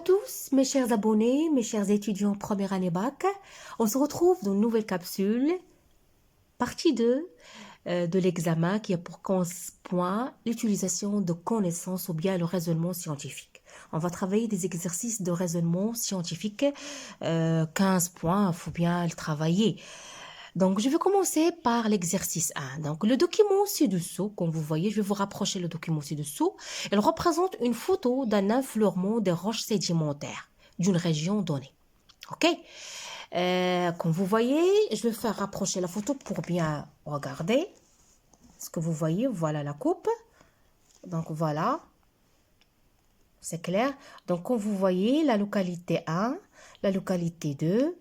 tous, mes chers abonnés, mes chers étudiants première année bac. On se retrouve dans une nouvelle capsule, partie 2 de l'examen qui a pour point l'utilisation de connaissances ou bien le raisonnement scientifique. On va travailler des exercices de raisonnement scientifique, 15 points, il faut bien le travailler. Donc, je vais commencer par l'exercice 1. Donc, le document ci-dessous, comme vous voyez, je vais vous rapprocher le document ci-dessous. Il représente une photo d'un affleurement des roches sédimentaires d'une région donnée. OK? Comme vous voyez, je vais faire rapprocher la photo pour bien regarder. Ce que vous voyez, voilà la coupe. Donc, voilà. C'est clair. Donc, comme vous voyez, la localité 1, la localité 2,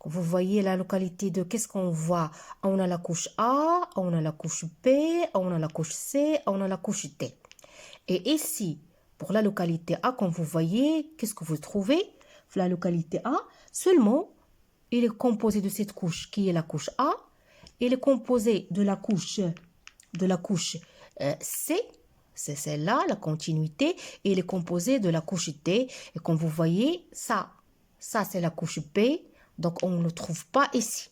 vous voyez la localité de qu'est-ce qu'on voit? On a la couche A, on a la couche B, on a la couche C, on a la couche D. Et ici, pour la localité A, comme vous voyez, qu'est-ce que vous trouvez? La localité A, seulement, il est composé de cette couche qui est la couche A. Il est composé de la couche C, c'est celle-là, la continuité. Et il est composé de la couche D. Et comme vous voyez, ça c'est la couche B. Donc, on ne le trouve pas ici.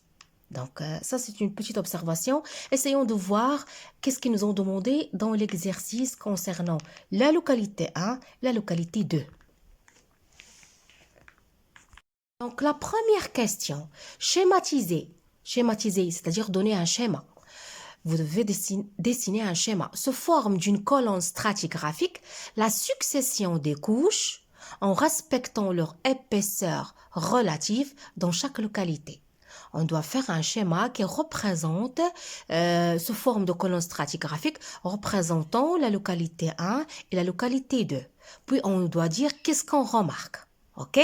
Donc, ça, c'est une petite observation. Essayons de voir qu'est-ce qu'ils nous ont demandé dans l'exercice concernant la localité 1, la localité 2. Donc, la première question, schématiser. Schématiser, c'est-à-dire donner un schéma. Vous devez dessiner un schéma. Se forme d'une colonne stratigraphique la succession des couches en respectant leur épaisseur relative dans chaque localité. On doit faire un schéma qui représente, sous forme de colonne stratigraphique, représentant la localité 1 et la localité 2. Puis, on doit dire qu'est-ce qu'on remarque. OK?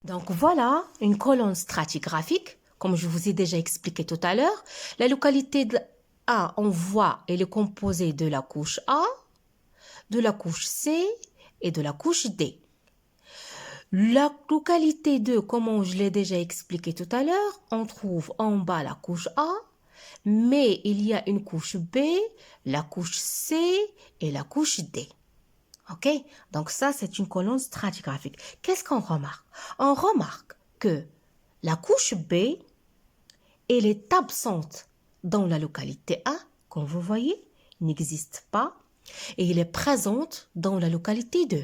Donc, voilà une colonne stratigraphique. Comme je vous ai déjà expliqué tout à l'heure, la localité A, on voit, elle est composée de la couche A, de la couche C et de la couche D. La localité 2, comme je l'ai déjà expliqué tout à l'heure, on trouve en bas la couche A, mais il y a une couche B, la couche C et la couche D. OK? Donc ça, c'est une colonne stratigraphique. Qu'est-ce qu'on remarque? On remarque que la couche B, elle est absente dans la localité A, comme vous voyez, n'existe pas, et elle est présente dans la localité 2.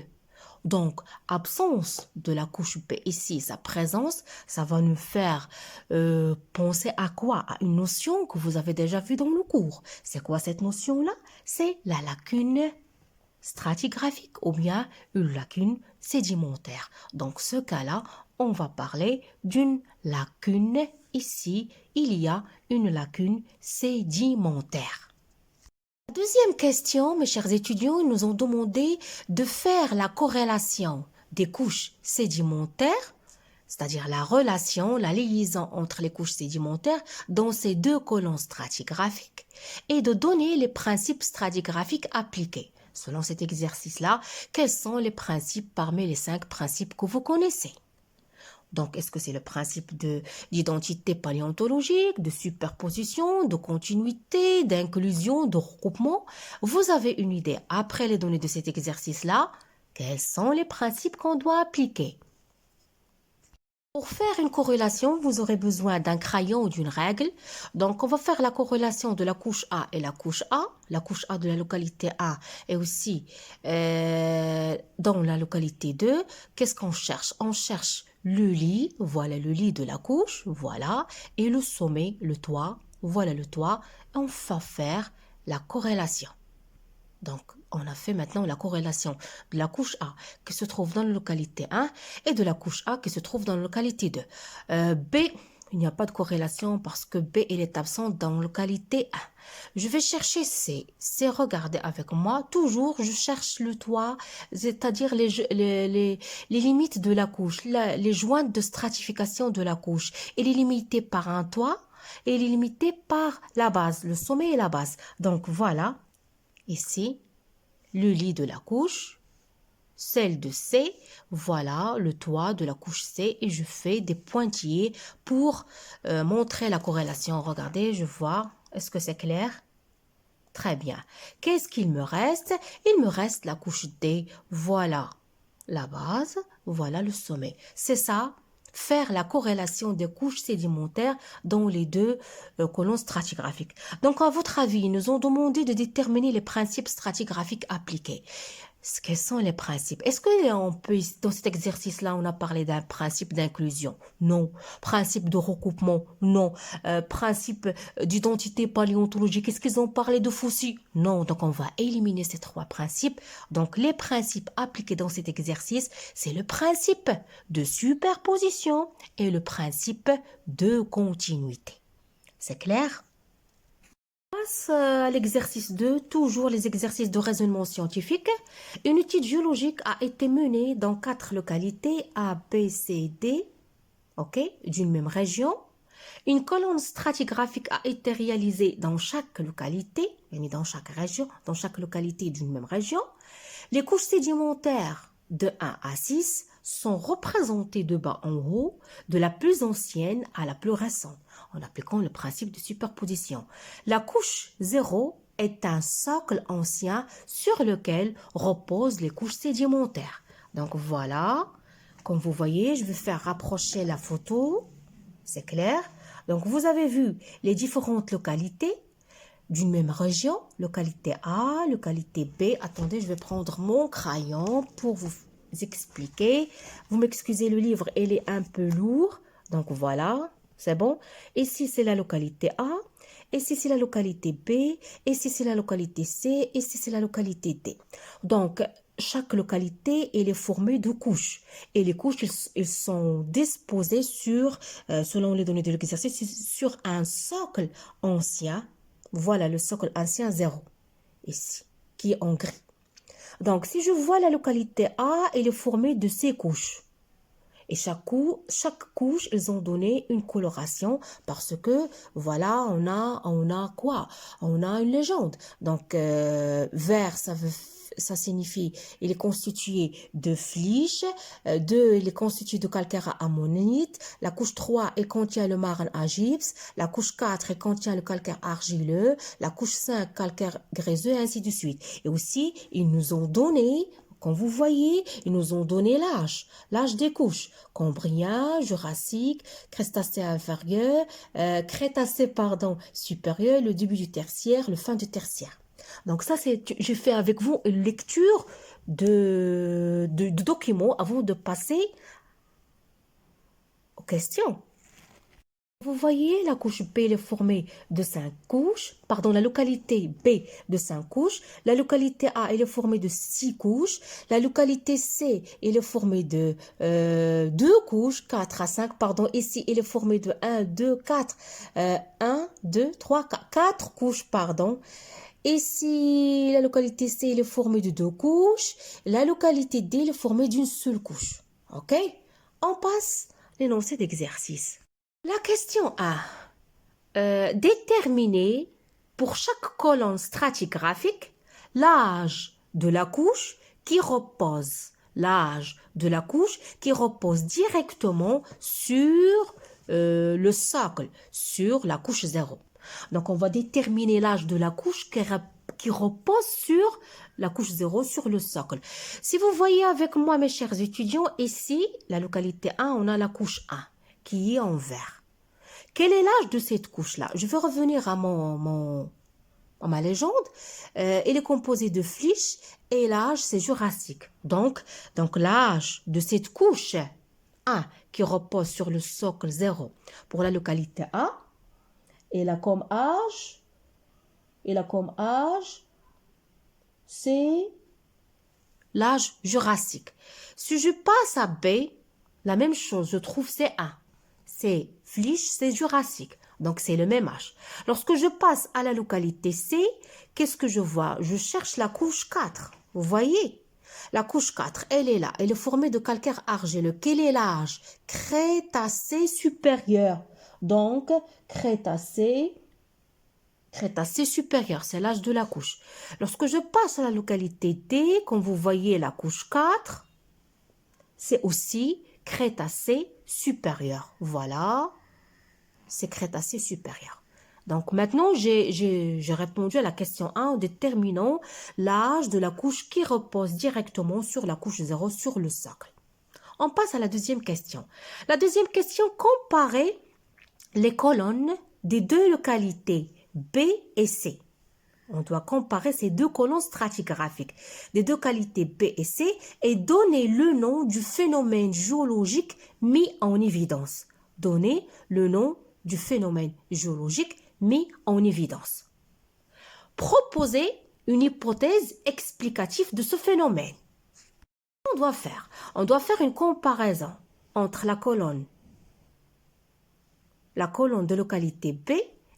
Donc, absence de la couche B ici, sa présence, ça va nous faire penser à quoi? À une notion que vous avez déjà vue dans le cours. C'est quoi cette notion-là? C'est la lacune stratigraphique ou bien une lacune sédimentaire. Donc, ce cas-là, on va parler d'une lacune. Ici, il y a une lacune sédimentaire. La deuxième question, mes chers étudiants, ils nous ont demandé de faire la corrélation des couches sédimentaires, c'est-à-dire la relation, la liaison entre les couches sédimentaires dans ces deux colonnes stratigraphiques et de donner les principes stratigraphiques appliqués. Selon cet exercice-là, quels sont les principes parmi les 5 principes que vous connaissez? Donc, est-ce que c'est le principe d'identité paléontologique, de superposition, de continuité, d'inclusion, de regroupement? Vous avez une idée, après les données de cet exercice-là, quels sont les principes qu'on doit appliquer? Pour faire une corrélation, vous aurez besoin d'un crayon ou d'une règle. Donc, on va faire la corrélation de la couche A et la couche A. La couche A de la localité A et aussi dans la localité 2. Qu'est-ce qu'on cherche? On cherche le lit, voilà le lit de la couche, voilà. Et le sommet, le toit, voilà le toit. On va faire la corrélation. Donc, on a fait maintenant la corrélation de la couche A qui se trouve dans la localité 1 et de la couche A qui se trouve dans la localité 2. B, il n'y a pas de corrélation parce que B, elle est absente dans la localité 1. Je vais chercher C. C, regardez avec moi. Toujours, je cherche le toit, c'est-à-dire les limites de la couche, les jointes de stratification de la couche. Elle est limitée par un toit et elle est limitée par la base, le sommet et la base. Donc, voilà. Ici, le lit de la couche, celle de C, voilà le toit de la couche C et je fais des pointillés pour montrer la corrélation. Regardez, je vois, est-ce que c'est clair? Très bien. Qu'est-ce qu'il me reste? Il me reste la couche D, voilà. la base, voilà le sommet. C'est ça, faire la corrélation des couches sédimentaires dans les deux colonnes stratigraphiques. Donc, à votre avis, ils nous ont demandé de déterminer les principes stratigraphiques appliqués. Quels sont les principes? Est-ce que on peut, dans cet exercice-là, on a parlé d'un principe d'inclusion? Non. Principe de recoupement? Non. Principe d'identité paléontologique? Est-ce qu'ils ont parlé de fossiles? Non. Donc, on va éliminer ces trois principes. Donc, les principes appliqués dans cet exercice, c'est le principe de superposition et le principe de continuité. C'est clair? Passe à l'exercice 2, toujours les exercices de raisonnement scientifique. Une étude géologique a été menée dans 4 localités A, B, C, D, ok, d'une même région. Une colonne stratigraphique a été réalisée dans chaque localité, dans chaque région, dans chaque localité d'une même région. Les couches sédimentaires de 1 à 6 sont représentées de bas en haut, de la plus ancienne à la plus récente, en appliquant le principe de superposition. La couche 0 est un socle ancien sur lequel reposent les couches sédimentaires. Donc voilà, comme vous voyez, je vais faire rapprocher la photo, c'est clair. Donc vous avez vu les différentes localités d'une même région, localité A, localité B. Attendez, je vais prendre mon crayon pour vous expliquer. Vous m'excusez, le livre, il est un peu lourd. Donc voilà, c'est bon. Ici, c'est la localité A. Ici, c'est la localité B. Ici, c'est la localité C. Ici, c'est la localité D. Donc, chaque localité, elle est formée de couches. Et les couches, elles sont disposées sur, selon les données de l'exercice, sur un socle ancien. Voilà le socle ancien 0, ici, qui est en gris. Donc, si je vois la localité A, elle est formée de 6 couches. Et chaque couche, ils ont donné une coloration parce que, voilà, on a quoi? On a une légende. Donc, vert, ça signifie, il est constitué de flysch. 2, il est constitué de calcaire à ammonite. La couche 3, elle contient le marne à gypse. La couche 4, elle contient le calcaire argileux. La couche 5, calcaire gréseux, et ainsi de suite. Et aussi, ils nous ont donné, comme vous voyez, ils nous ont donné l'âge des couches. Cambrien, Jurassique, Crétacé inférieur, Crétacé, supérieur, le début du tertiaire, le fin du tertiaire. Donc ça, j'ai fait avec vous une lecture de documents avant de passer aux questions. Vous voyez, la couche B est formée de 5 couches, la localité B de 5 couches, la localité A elle est formée de 6 couches, la localité C elle est formée de 2 couches, 4 à 5, ici elle est formée de 1, 2, 4, 1, 2, 3, 4 couches, Ici, la localité C elle est formée de 2 couches, la localité D elle est formée d'une seule couche. Ok? On passe l'énoncé d'exercice. La question A. Déterminer pour chaque colonne stratigraphique l'âge de la couche qui repose. L'âge de la couche qui repose directement sur le socle, sur la couche 0. Donc, on va déterminer l'âge de la couche qui repose sur la couche 0, sur le socle. Si vous voyez avec moi, mes chers étudiants, ici, la localité 1, on a la couche 1 qui est en vert. Quel est l'âge de cette couche-là? Je vais revenir à ma légende. Elle est composée de flysch et l'âge, c'est jurassique. Donc l'âge de cette couche 1 qui repose sur le socle 0 pour la localité A, elle a comme âge, c'est l'âge jurassique. Si je passe à B, la même chose, je trouve c'est 1. C'est flysch, c'est jurassique. Donc, c'est le même âge. Lorsque je passe à la localité C, qu'est-ce que je vois? Je cherche la couche 4. Vous voyez? La couche 4, elle est là. Elle est formée de calcaire argileux. Quel est l'âge? Crétacé supérieur. Donc, Crétacé supérieur, c'est l'âge de la couche. Lorsque je passe à la localité D, comme vous voyez la couche 4, c'est aussi Crétacé supérieur. Voilà, c'est Crétacé supérieur. Donc maintenant, j'ai répondu à la question 1 en déterminant l'âge de la couche qui repose directement sur la couche 0 sur le socle. On passe à la deuxième question. La deuxième question, comparer les colonnes des deux localités B et C. On doit comparer ces deux colonnes stratigraphiques des deux qualités B et C et donner le nom du phénomène géologique mis en évidence. Donner le nom du phénomène géologique mis en évidence. Proposer une hypothèse explicative de ce phénomène. On doit faire une comparaison entre la colonne de localité B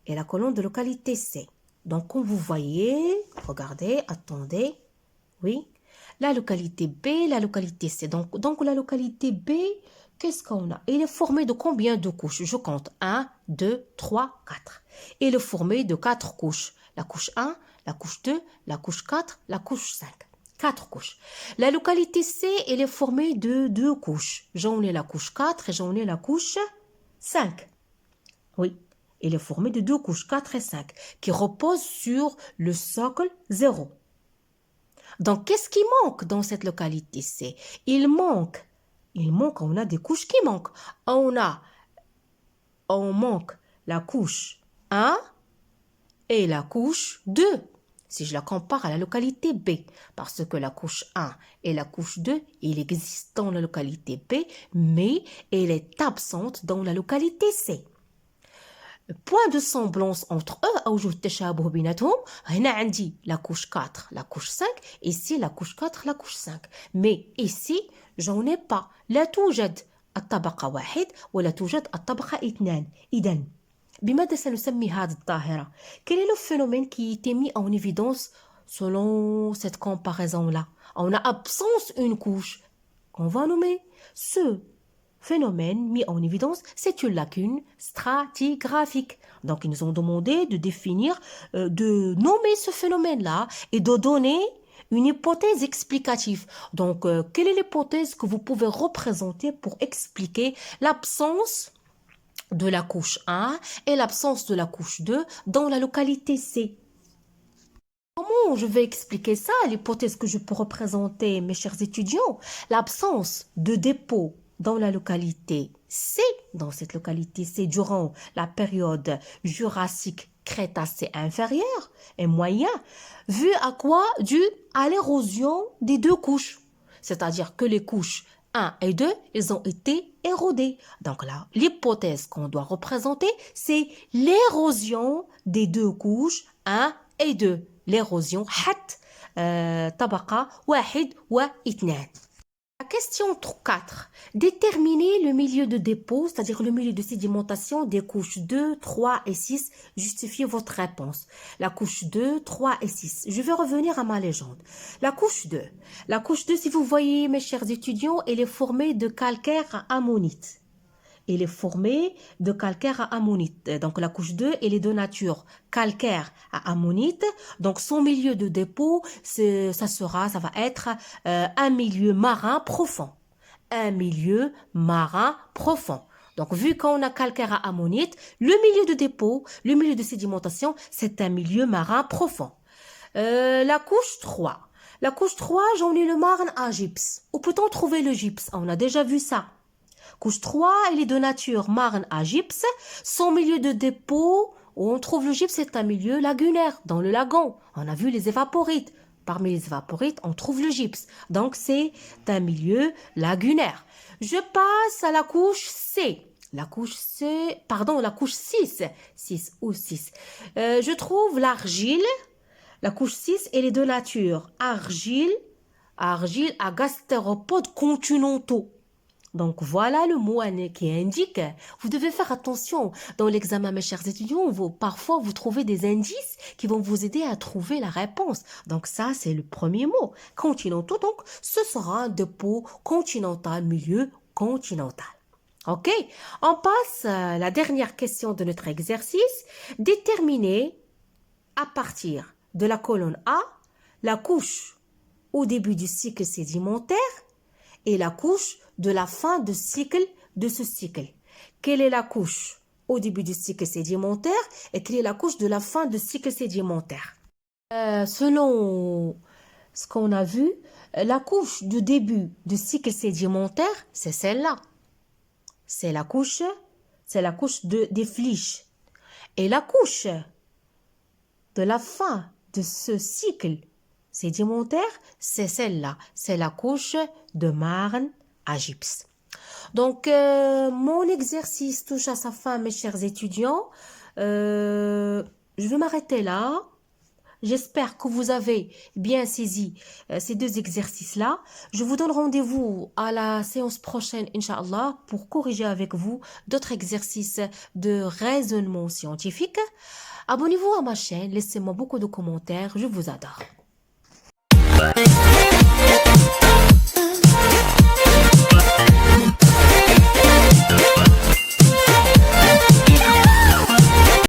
et la colonne de localité C. Donc, comme vous voyez, regardez, attendez, oui, la localité B, la localité C. Donc la localité B, qu'est-ce qu'on a? Il est formé de combien de couches? Je compte 1, 2, 3, 4. Il est formé de 4 couches. La couche 1, la couche 2, la couche 4, la couche 5. 4 couches. La localité C, elle est formée de 2 couches. J'en ai la couche 4 et j'en ai la couche 5. Oui, elle est formée de 2 couches, 4 et 5, qui reposent sur le socle 0. Donc, qu'est-ce qui manque dans cette localité C? Il manque, on a des couches qui manquent. On manque la couche 1 et la couche 2. Si je la compare à la localité B, parce que la couche 1 et la couche 2, il existe dans la localité B, mais elle est absente dans la localité C. Point de semblance entre eux, أوجه التشابه بيناتهم. هنا عندي la couche 4, la couche 5, ici la couche 4, la couche 5. Mais ici, j'en ai pas. لا توجد الطبقة 1 ولا توجد الطبقة 2. إذن بماذا سنسمي هذه الظاهرة? Quel est le phénomène qui a été mis en évidence selon cette comparaison-là? On a absence une couche qu'on va nommer ce phénomène mis en évidence, c'est une lacune stratigraphique. Donc, ils nous ont demandé de définir, de nommer ce phénomène-là et de donner une hypothèse explicative. Donc, quelle est l'hypothèse que vous pouvez représenter pour expliquer l'absence de la couche 1 et l'absence de la couche 2 dans la localité C? Comment je vais expliquer ça, l'hypothèse que je peux représenter, mes chers étudiants? L'absence de dépôt dans la localité C, dans cette localité C, durant la période jurassique crétacé inférieur et moyen, vu à quoi? Dû à l'érosion des deux couches. C'est-à-dire que les couches 1 et 2, ils ont été érodées. Donc là, l'hypothèse qu'on doit représenter, c'est l'érosion des deux couches 1 et 2. L'érosion طبقة 1 و 2. La question 4. Déterminer le milieu de dépôt, c'est-à-dire le milieu de sédimentation des couches 2, 3 et 6. Justifiez votre réponse. La couche 2, 3 et 6. Je vais revenir à ma légende. La couche 2. La couche 2, si vous voyez, mes chers étudiants, elle est formée de calcaire à ammonite. Elle est formée de calcaire à ammonite. Donc, la couche 2, elle est de nature calcaire à ammonite. Donc, son milieu de dépôt, ça va être un milieu marin profond. Un milieu marin profond. Donc, vu qu'on a calcaire à ammonite, le milieu de dépôt, le milieu de sédimentation, c'est un milieu marin profond. La couche 3. La couche 3, j'en ai le marne à gypse. Où peut-on trouver le gypse? On a déjà vu ça. Couche 3, elle est de nature marne à gypse. Son milieu de dépôt, où on trouve le gypse, c'est un milieu lagunaire, dans le lagon. On a vu les évaporites. Parmi les évaporites, on trouve le gypse. Donc, c'est un milieu lagunaire. Je passe à la couche C. La couche 6. 6 ou 6. Je trouve l'argile. La couche 6, elle est de nature argile à gastéropodes continentaux. Donc, voilà le mot qui indique. Vous devez faire attention. Dans l'examen, mes chers étudiants, parfois, vous trouvez des indices qui vont vous aider à trouver la réponse. Donc, ça, c'est le premier mot. Continentaux, donc, ce sera un dépôt continental, milieu continental. OK? On passe à la dernière question de notre exercice. Déterminer, à partir de la colonne A, la couche au début du cycle sédimentaire et la couche de la fin de cycle de ce cycle. Quelle est la couche au début du cycle sédimentaire et quelle est la couche de la fin du cycle sédimentaire. Selon ce qu'on a vu, la couche du début du cycle sédimentaire, c'est celle-là. C'est la couche des fliches. Et la couche de la fin de ce cycle sédimentaire, c'est celle-là. C'est la couche de marne à gypse. Donc, mon exercice touche à sa fin, mes chers étudiants. Je vais m'arrêter là. J'espère que vous avez bien saisi ces deux exercices-là. Je vous donne rendez-vous à la séance prochaine, Inch'Allah, pour corriger avec vous d'autres exercices de raisonnement scientifique. Abonnez-vous à ma chaîne, laissez-moi beaucoup de commentaires, je vous adore.